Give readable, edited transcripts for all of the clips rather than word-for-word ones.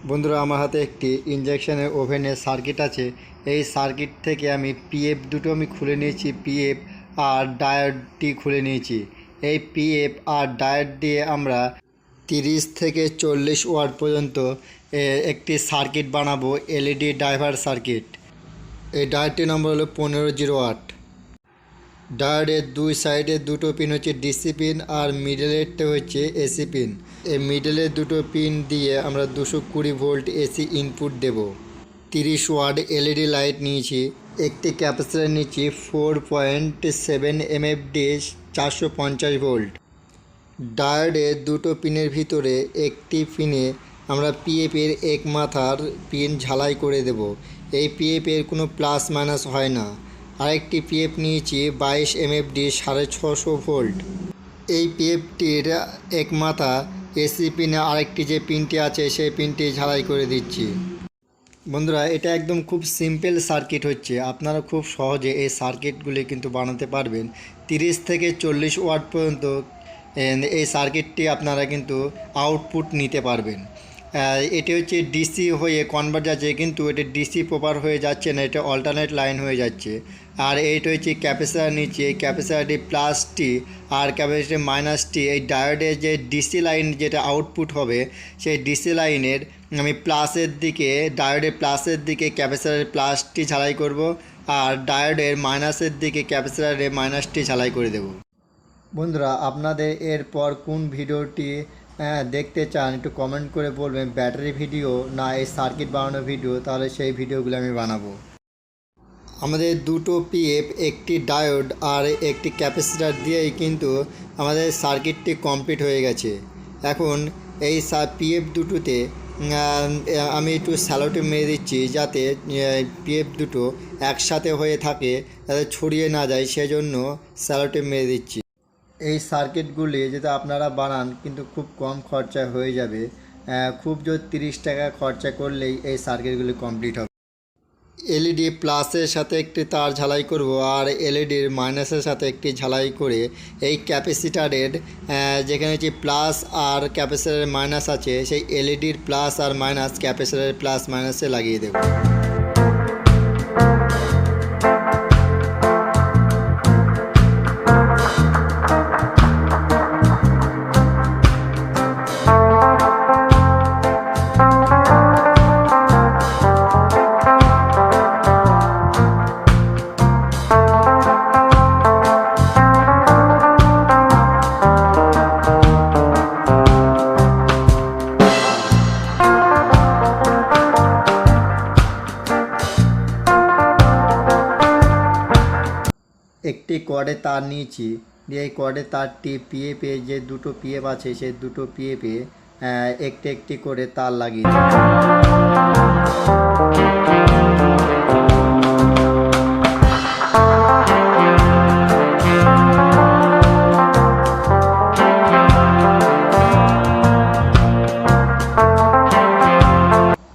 বন্ধুরা, আমার হাতে একটি ইঞ্জেকশনের ওভেনের সার্কিট আছে। এই সার্কিট থেকে আমি পিএফ দুটো খুলে নিয়েছি, পিএফ আর ডায়োডটি খুলে নিয়েছি। এই পিএফ আর ডায়োড দিয়ে আমরা 30 থেকে 40 ওয়াট পর্যন্ত একটি সার্কিট বানাবো, এলইডি ড্রাইভার সার্কিট। এই ডায়োডটির নম্বর হলো 1508। ডায়োডের দুই সাইডে দুটো পিন হচ্ছে ডিসি পিন আর মিডলেরটা হচ্ছে এসি পিন। এই মিডলের দুটো পিন দিয়ে আমরা 220 ভোল্ট এসি ইনপুট দেব। 30 ওয়াট এলইডি লাইট নিয়েছি। একটি ক্যাপাসিটর নিয়েছি 4.7 এমএফডি 450 ভোল্ট। ডায়োডের দুটো পিনের ভিতরে একটি পিনে আমরা পিএফের এক মাথার পিন ঝালাই করে দেব। এই পিএফের কোনো প্লাস মাইনাস হয় না। আরেকটি পিএফ নিয়েছি 22 এমএফডি 650 ভোল্ট। এই পিএফটির এক মাথা এসি পিনে আরেকটি যে পিনটি আছে সেই পিনটি ঝালাই করে দিচ্ছি। বন্ধুরা, এটা একদম খুব সিম্পল সার্কিট হচ্ছে। আপনারা খুব সহজে এই সার্কিটগুলি কিন্তু বানাতে পারবেন। 30 থেকে 40 ওয়াট পর্যন্ত এই সার্কিটটি আপনারা কিন্তু আউটপুট নিতে পারবেন। এটি হচ্ছে ডিসি হয়ে কনভার্ট যাচ্ছে, কিন্তু এটা ডিসি প্রপার হয়ে যাচ্ছে না, এটা অল্টারনেট লাইন হয়ে যাচ্ছে। আর এইটা হচ্ছে ক্যাপাসিটর নিচে, এই ক্যাপাসিটরটি প্লাসটি আর ক্যাপাসিটর মাইনাসটি এই ডায়োডের যে ডিসি লাইন যেটা আউটপুট হবে সেই ডিসি লাইনের আমি প্লাসের দিকে, ডায়োডের প্লাসের দিকে ক্যাপাসিটরের প্লাসটি ঝালাই করব, আর ডায়োডের মাইনাসের দিকে ক্যাপাসিটরের মাইনাসটি ঝালাই করে দেব। বন্ধুরা, আপনাদের এরপর কোন ভিডিওটি দেখতে চান একটু কমেন্ট করে বলবেন। ব্যাটারি ভিডিও না এই সার্কিট বানানোর ভিডিও, তাহলে সেই ভিডিওগুলো আমি বানাবো। আমাদের দুটো পিএফ, একটি ডায়োড আর একটি ক্যাপাসিটর দিয়েই কিন্তু আমাদের সার্কিটটি কমপ্লিট হয়ে গেছে। এখন এই পিএফ দুটোতে আমি একটু স্যালোটেপ মেরে দিচ্ছি, যাতে পিএফ দুটো একসাথে হয়ে থাকে, যাতে ছড়িয়ে না যায়, সেজন্য স্যালোটেপ মেরে দিচ্ছি। এই সার্কিটগুলি যদি আপনারা বানান কিন্তু খুব কম খরচা হয়ে যাবে। খুব জোর 30 টাকা খরচা করলেই এই সার্কিটগুলি কমপ্লিট হবে। এলইডি প্লাসের সাথে একটি তার ঝালাই করব, আর এলইডির মাইনাসের সাথে একটি ঝালাই করে এই ক্যাপাসিটারের যেখানে যে প্লাস আর ক্যাপাসিটারের মাইনাস আছে সেই এলইডির প্লাস আর মাইনাস ক্যাপাসিটারের প্লাস মাইনাসে লাগিয়ে দেব। একটি কর্ডে তার নিয়েছি, দিয়ে এই কর্ডে তারটি পিএফে যে দুটো পিএফ আছে সেই দুটো পিএফে একটি একটি করে তার লাগিয়ে দিই।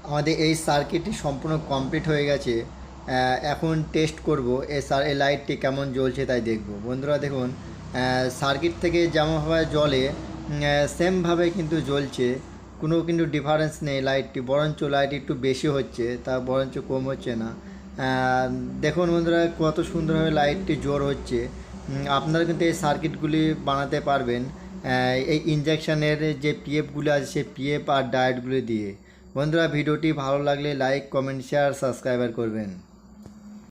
আমাদের এই সার্কিটটি সম্পূর্ণ কমপ্লিট হয়ে গেছে। এখন টেস্ট করব এই লাইটটি কেমন জ্বলছে তাই দেখব। বন্ধুরা দেখুন, সার্কিট থেকে যেমনভাবে জ্বলে সেমভাবে কিন্তু জ্বলছে, কোনো কিন্তু ডিফারেন্স নেই লাইটটি, বরঞ্চ লাইট একটু বেশি হচ্ছে, তা বরঞ্চ কম হচ্ছে না। দেখুন বন্ধুরা, কত সুন্দরভাবে লাইটটি জোর হচ্ছে। আপনারা কিন্তু এই সার্কিটগুলি বানাতে পারবেন এই ইঞ্জেকশনের যে পিএফগুলো আছে সেই পিএফ আর ডায়োডগুলি দিয়ে। বন্ধুরা, ভিডিওটি ভালো লাগলে লাইক, কমেন্ট, শেয়ার, সাবস্ক্রাইবার করবেন।